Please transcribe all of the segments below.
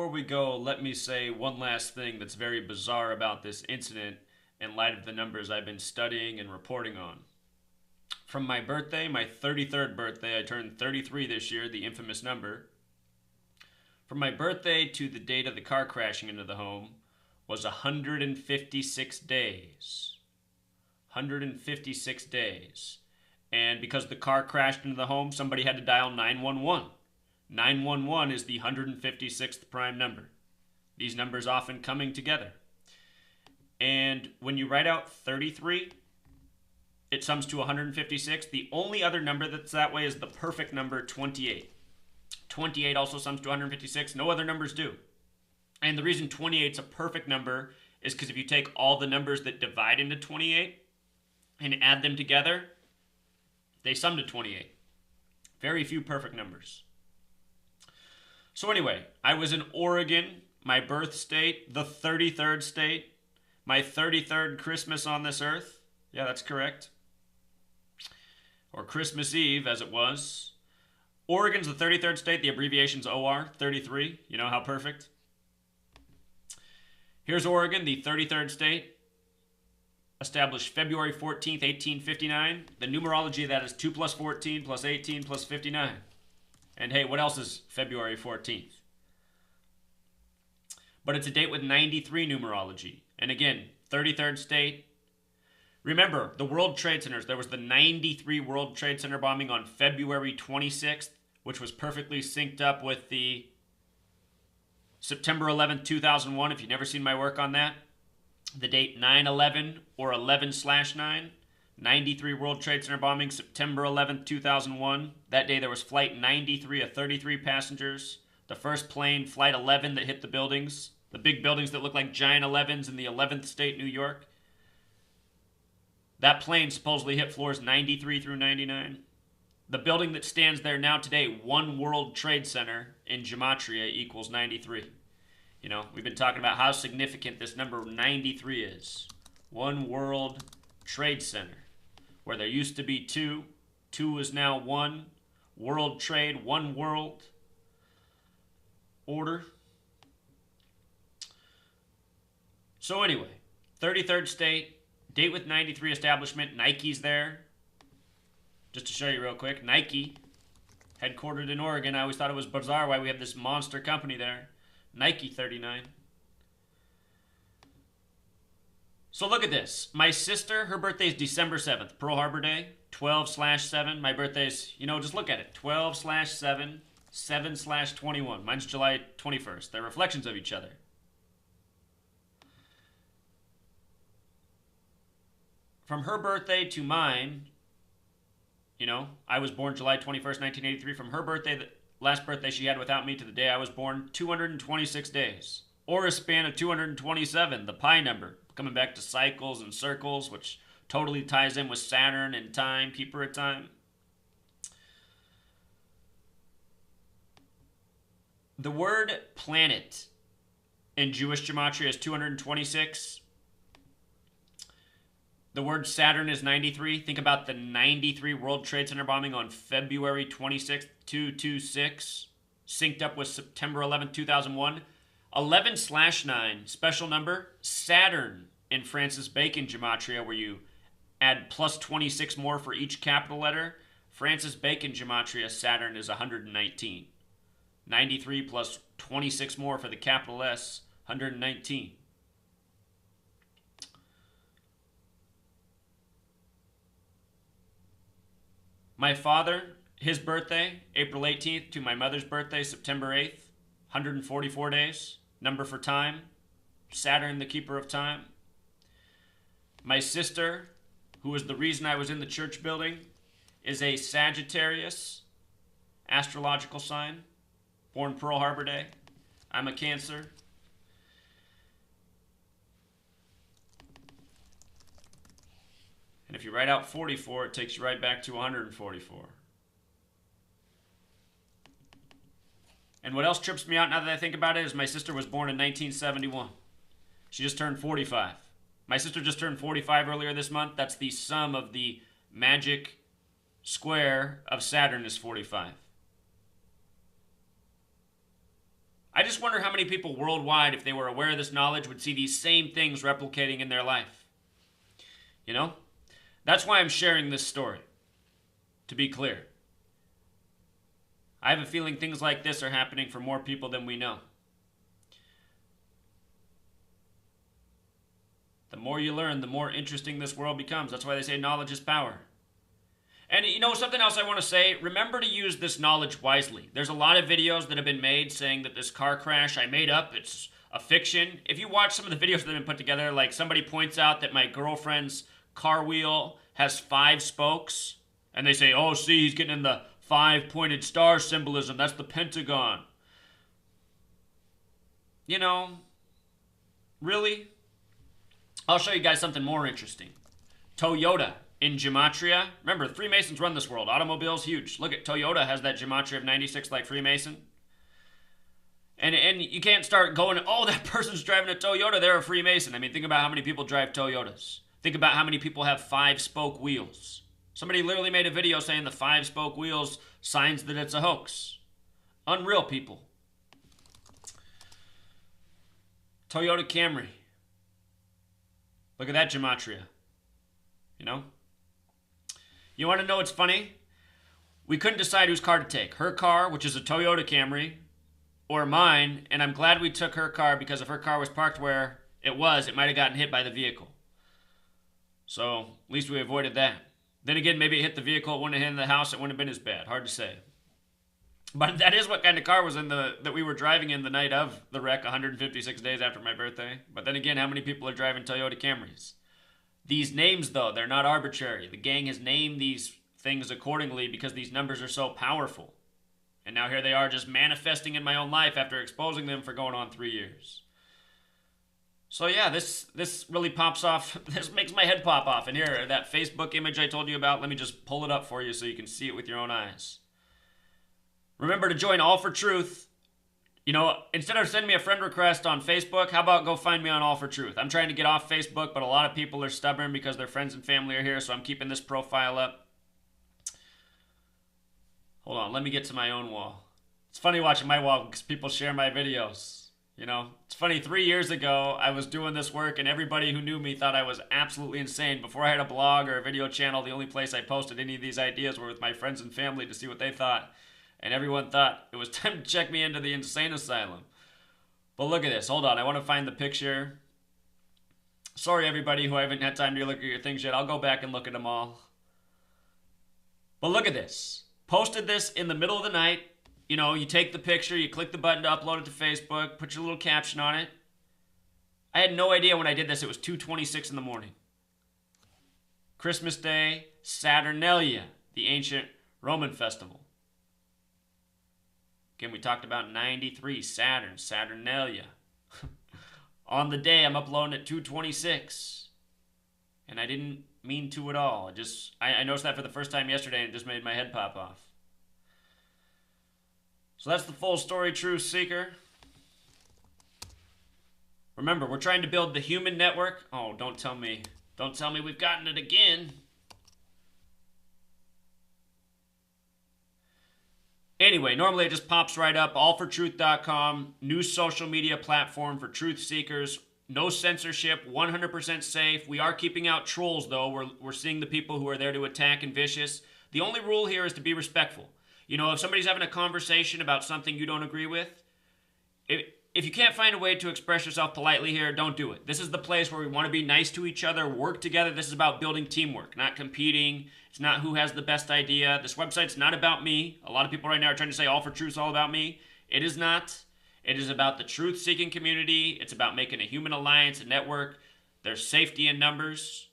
Before we go, let me say one last thing that's very bizarre about this incident in light of the numbers I've been studying and reporting on. From my birthday, my 33rd birthday, I turned 33 this year, the infamous number. From my birthday to the date of the car crashing into the home was 156 days. 156 days. And because the car crashed into the home, somebody had to dial 911. 911 is the 156th prime number. These numbers often coming together. And when you write out 33, it sums to 156. The only other number that's that way is the perfect number 28. 28 also sums to 156. No other numbers do. And the reason 28 is a perfect number is because if you take all the numbers that divide into 28 and add them together, they sum to 28. Very few perfect numbers. So anyway, I was in Oregon, my birth state, the 33rd state, my 33rd Christmas on this earth. Yeah, that's correct. Or Christmas Eve, as it was. Oregon's the 33rd state. The abbreviation's OR, 33. You know how perfect? Here's Oregon, the 33rd state. Established February 14th, 1859. The numerology of that is 2 plus 14 plus 18 plus 59. And hey, what else is February 14th? But it's a date with 93 numerology. And again, 33rd state. Remember, the World Trade Centers. There was the 93 World Trade Center bombing on February 26th, which was perfectly synced up with the September 11th, 2001, if you've never seen my work on that. The date 9/11 or 11/9. 93 World Trade Center bombing, September 11th, 2001. That day there was flight 93 of 33 passengers. The first plane, flight 11, that hit the buildings. The big buildings that look like giant 11s in the 11th state, New York. That plane supposedly hit floors 93 through 99. The building that stands there now today, One World Trade Center in Gematria, equals 93. You know, we've been talking about how significant this number 93 is. One World Trade Center. Where there used to be two. Two is now one. World trade, one world order. So anyway, 33rd state, date with 93 establishment. Nike's there. Just to show you real quick, Nike, headquartered in Oregon. I always thought it was bizarre why we have this monster company there. Nike 39. So look at this. My sister, her birthday is December 7th, Pearl Harbor Day, 12/7. My birthday's, just look at it, 12/7, 7/21. Mine's July 21st. They're reflections of each other. From her birthday to mine, I was born July 21st, 1983. From her birthday, the last birthday she had without me, to the day I was born, 226 days. Or a span of 227, the pi number. Coming back to cycles and circles, which totally ties in with Saturn and time, keeper of time. The word planet in Jewish gematria is 226. The word Saturn is 93. Think about the 93 World Trade Center bombing on February 26th, 226, synced up with September 11th, 2001. 11/9, special number, Saturn in Francis Bacon gematria, where you add plus 26 more for each capital letter. Francis Bacon gematria, Saturn is 119. 93 plus 26 more for the capital S, 119. My father, his birthday, April 18th, to my mother's birthday, September 8th, 144 days. Number for time, Saturn, the keeper of time. My sister, who was the reason I was in the church building, is a Sagittarius, astrological sign, born Pearl Harbor Day. I'm a Cancer. And if you write out 44, it takes you right back to 144. And what else trips me out now that I think about it is my sister was born in 1971. She just turned 45. My sister just turned 45 earlier this month. That's the sum of the magic square of Saturn is 45. I just wonder how many people worldwide, if they were aware of this knowledge, would see these same things replicating in their life. You know? That's why I'm sharing this story. To be clear. I have a feeling things like this are happening for more people than we know. The more you learn, the more interesting this world becomes. That's why they say knowledge is power. And you know, something else I want to say, remember to use this knowledge wisely. There's a lot of videos that have been made saying that this car crash I made up, it's a fiction. If you watch some of the videos that have been put together, like somebody points out that my girlfriend's car wheel has 5 spokes, and they say, oh, see, he's getting in the 5-pointed star symbolism. That's the Pentagon. You know, really? I'll show you guys something more interesting. Toyota in gematria. Remember, Freemasons run this world. Automobiles, huge. Look at Toyota has that gematria of 96 like Freemason. And you can't start going, oh, that person's driving a Toyota, they're a Freemason. I mean, think about how many people drive Toyotas. Think about how many people have 5-spoke wheels. Somebody literally made a video saying the 5-spoke wheels signs that it's a hoax. Unreal, people. Toyota Camry. Look at that gematria. You know? You want to know what's funny? We couldn't decide whose car to take. Her car, which is a Toyota Camry, or mine, and I'm glad we took her car because if her car was parked where it was, it might have gotten hit by the vehicle. So, at least we avoided that. Then again, maybe it hit the vehicle, it wouldn't have hit the house, it wouldn't have been as bad. Hard to say. But that is what kind of car was in that we were driving in the night of the wreck 156 days after my birthday. But then again, how many people are driving Toyota Camrys? These names, though, they're not arbitrary. The gang has named these things accordingly because these numbers are so powerful. And now here they are just manifesting in my own life after exposing them for going on 3 years. So yeah, this really pops off. This makes my head pop off. And here, that Facebook image I told you about, let me just pull it up for you so you can see it with your own eyes. Remember to join All for Truth. You know, instead of sending me a friend request on Facebook, how about go find me on All for Truth? I'm trying to get off Facebook, but a lot of people are stubborn because their friends and family are here, so I'm keeping this profile up. Hold on, let me get to my own wall. It's funny watching my wall because people share my videos. You know, it's funny, 3 years ago, I was doing this work and everybody who knew me thought I was absolutely insane. Before I had a blog or a video channel, the only place I posted any of these ideas were with my friends and family to see what they thought. And everyone thought it was time to check me into the insane asylum. But look at this. Hold on. I want to find the picture. Sorry, everybody who I haven't had time to look at your things yet. I'll go back and look at them all. But look at this. Posted this in the middle of the night. You know, you take the picture, you click the button to upload it to Facebook, put your little caption on it. I had no idea when I did this. It was 2:26 in the morning. Christmas Day, SaturnAlia, the ancient Roman festival. Again, we talked about 93, Saturn, SaturnAlia. On the day, I'm uploading at 2:26. And I didn't mean to at all. I noticed that for the first time yesterday and it just made my head pop off. So that's the full story, Truth Seeker. Remember, we're trying to build the human network. Oh, don't tell me we've gotten it again. Anyway, normally it just pops right up. allfortruth.com, new social media platform for truth seekers. No censorship, 100% safe. We are keeping out trolls, though. We're seeing the people who are there to attack and vicious. The only rule here is to be respectful. You know, if somebody's having a conversation about something you don't agree with, if you can't find a way to express yourself politely here, don't do it. This is the place where we want to be nice to each other, work together. This is about building teamwork, not competing. It's not who has the best idea. This website's not about me. A lot of people right now are trying to say All for Truth is all about me. It is not. It is about the truth-seeking community. It's about making a human alliance, a network. There's safety in numbers.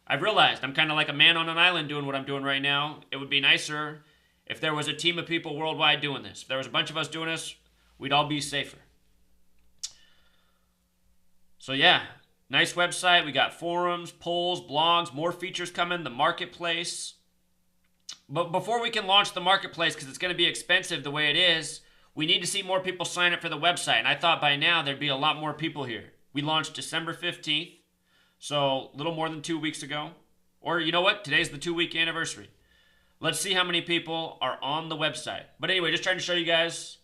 I've realized I'm kind of like a man on an island doing what I'm doing right now. It would be nicer if there was a team of people worldwide doing this. If there was a bunch of us doing this, we'd all be safer. So yeah, nice website. We got forums, polls, blogs, more features coming, the marketplace. But before we can launch the marketplace, because it's going to be expensive the way it is, we need to see more people sign up for the website. And I thought by now there'd be a lot more people here. We launched December 15th, so a little more than 2 weeks ago. Or you know what? Today's the 2-week anniversary. Let's see how many people are on the website. But anyway, just trying to show you guys.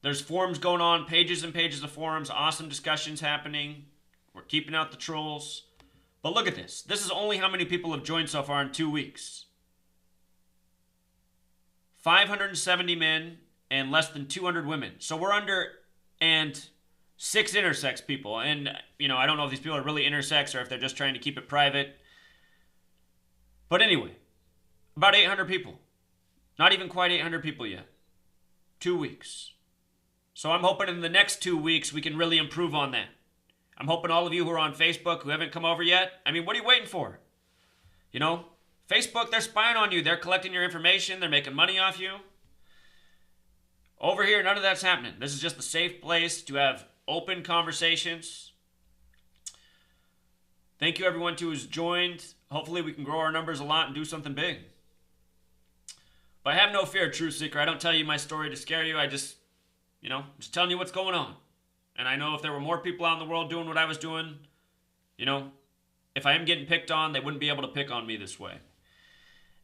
There's forums going on, pages and pages of forums, awesome discussions happening. We're keeping out the trolls. But look at this. This is only how many people have joined so far in 2 weeks. 570 men and less than 200 women. So we're under, and 6 intersex people. And, I don't know if these people are really intersex or if they're just trying to keep it private. But anyway, about 800 people. Not even quite 800 people yet. 2 weeks. So I'm hoping in the next 2 weeks we can really improve on that. I'm hoping all of you who are on Facebook who haven't come over yet, what are you waiting for? Facebook, they're spying on you. They're collecting your information. They're making money off you. Over here, none of that's happening. This is just a safe place to have open conversations. Thank you, everyone who's joined. Hopefully we can grow our numbers a lot and do something big. But have no fear, Truth Seeker. I don't tell you my story to scare you. I just telling you what's going on. And I know if there were more people out in the world doing what I was doing, if I am getting picked on, they wouldn't be able to pick on me this way.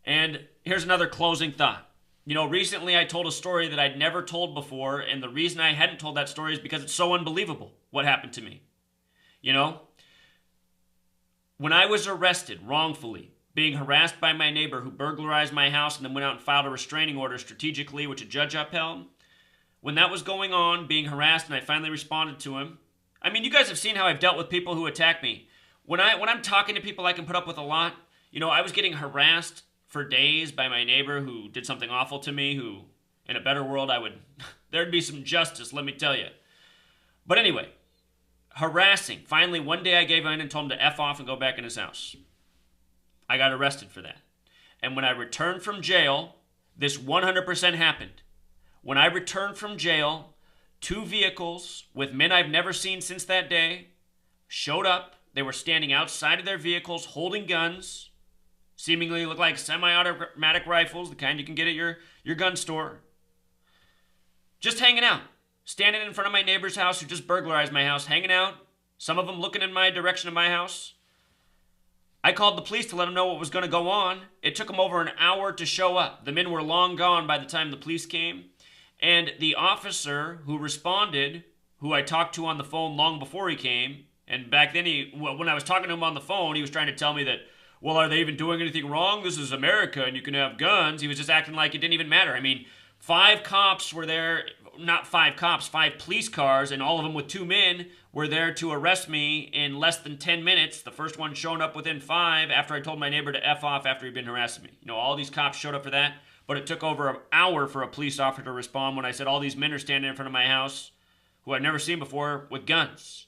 And here's another closing thought. Recently I told a story that I'd never told before, and the reason I hadn't told that story is because it's so unbelievable what happened to me. When I was arrested wrongfully, being harassed by my neighbor who burglarized my house and then went out and filed a restraining order strategically, which a judge upheld, when that was going on, being harassed, and I finally responded to him. You guys have seen how I've dealt with people who attack me. When I'm talking to people I can put up with a lot, I was getting harassed for days by my neighbor who did something awful to me, who, in a better world, there'd be some justice, let me tell you. But anyway, harassing. Finally, one day I gave in and told him to F off and go back in his house. I got arrested for that. And when I returned from jail, this 100% happened. When I returned from jail, 2 vehicles with men I've never seen since that day showed up. They were standing outside of their vehicles holding guns, seemingly looked like semi-automatic rifles, the kind you can get at your gun store. Just hanging out, standing in front of my neighbor's house who just burglarized my house, hanging out, some of them looking in my direction of my house. I called the police to let them know what was going to go on. It took them over an hour to show up. The men were long gone by the time the police came. And the officer who responded, who I talked to on the phone long before he came, and back then when I was talking to him on the phone, he was trying to tell me that, well, are they even doing anything wrong? This is America and you can have guns. He was just acting like it didn't even matter. 5 cops were there, not 5 cops, 5 police cars, and all of them with 2 men were there to arrest me in less than 10 minutes. The first one showing up within 5 after I told my neighbor to F off after he'd been harassing me. All these cops showed up for that. But it took over an hour for a police officer to respond when I said all these men are standing in front of my house who I'd never seen before with guns.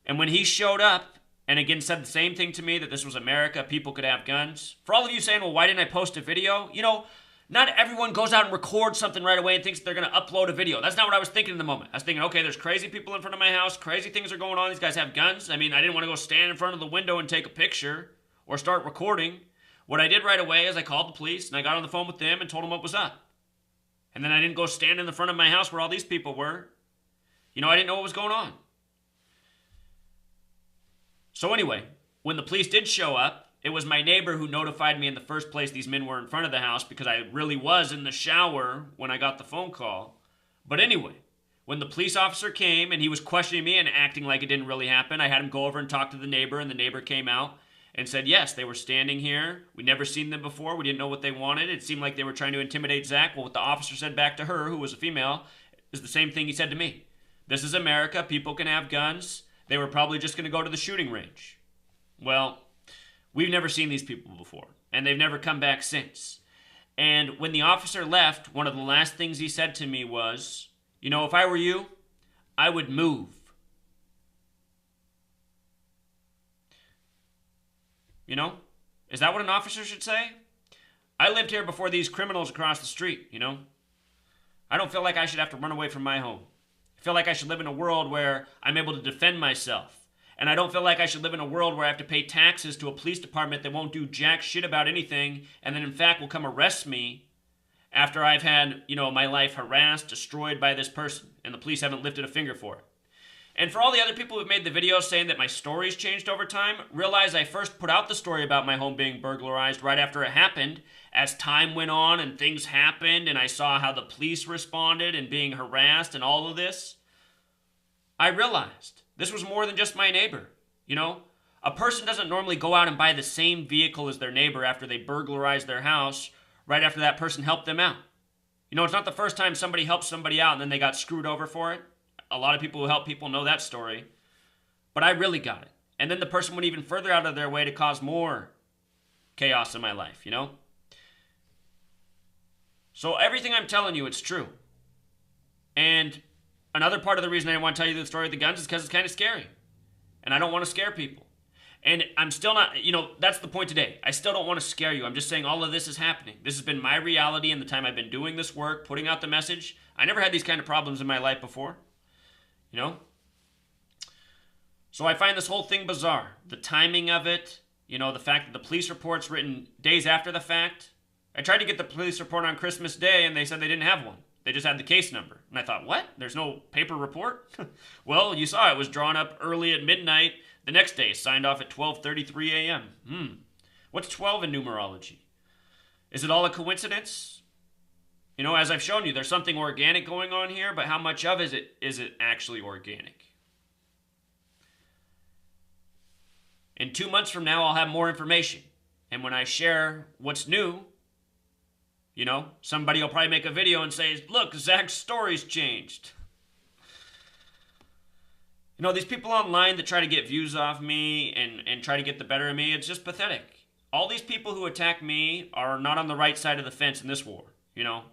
And when he showed up and again said the same thing to me, that this was America, people could have guns. For all of you saying, well, why didn't I post a video? Not everyone goes out and records something right away and thinks they're going to upload a video. That's not what I was thinking in the moment. I was thinking, okay, there's crazy people in front of my house. Crazy things are going on. These guys have guns. I didn't want to go stand in front of the window and take a picture or start recording. What I did right away is I called the police and I got on the phone with them and told them what was up. And then I didn't go stand in the front of my house where all these people were. I didn't know what was going on. So anyway, when the police did show up, it was my neighbor who notified me in the first place these men were in front of the house because I really was in the shower when I got the phone call. But anyway, when the police officer came and he was questioning me and acting like it didn't really happen, I had him go over and talk to the neighbor, and the neighbor came out and said, yes, they were standing here. We'd never seen them before. We didn't know what they wanted. It seemed like they were trying to intimidate Zach. Well, what the officer said back to her, who was a female, is the same thing he said to me. This is America. People can have guns. They were probably just going to go to the shooting range. Well, we've never seen these people before, and they've never come back since. And when the officer left, one of the last things he said to me was, if I were you, I would move. Is that what an officer should say? I lived here before these criminals across the street, I don't feel like I should have to run away from my home. I feel like I should live in a world where I'm able to defend myself. And I don't feel like I should live in a world where I have to pay taxes to a police department that won't do jack shit about anything and then in fact will come arrest me after I've had, my life harassed, destroyed by this person, and the police haven't lifted a finger for it. And for all the other people who've made the videos saying that my story's changed over time, realize I first put out the story about my home being burglarized right after it happened. As time went on and things happened and I saw how the police responded and being harassed and all of this, I realized this was more than just my neighbor. You know, a person doesn't normally go out and buy the same vehicle as their neighbor after they burglarize their house right after that person helped them out. You know, it's not the first time somebody helped somebody out and then they got screwed over for it. A lot of people who help people know that story. But I really got it. And then the person went even further out of their way to cause more chaos in my life, you know? So everything I'm telling you, it's true. And another part of the reason I want to tell you the story of the guns is because it's kind of scary. And I don't want to scare people. And I'm still not, you know, that's the point today. I still don't want to scare you. I'm just saying all of this is happening. This has been my reality in the time I've been doing this work, putting out the message. I never had these kind of problems in my life before. You know? So I find this whole thing bizarre. The timing of it, you know, the fact that the police report's written days after the fact. I tried to get the police report on Christmas Day and they said they didn't have one. They just had the case number. And I thought, what? There's no paper report? Well, you saw it was drawn up early at midnight the next day, signed off at 12:33 a.m. What's 12 in numerology? Is it all a coincidence? You know, as I've shown you, there's something organic going on here, but how much of is it actually organic? In 2 months from now, I'll have more information. And when I share what's new, you know, somebody will probably make a video and say, look, Zach's story's changed. You know, these people online that try to get views off me and try to get the better of me, it's just pathetic. All these people who attack me are not on the right side of the fence in this war, you know.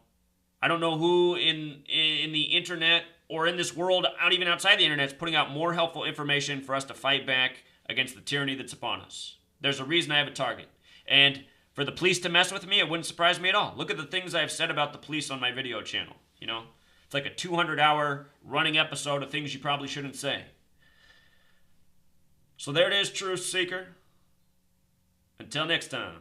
I don't know who in the internet or in this world, out even outside the internet, is putting out more helpful information for us to fight back against the tyranny that's upon us. There's a reason I have a target. And for the police to mess with me, it wouldn't surprise me at all. Look at the things I've said about the police on my video channel, you know. It's like a 200-hour running episode of things you probably shouldn't say. So there it is, Truth Seeker. Until next time.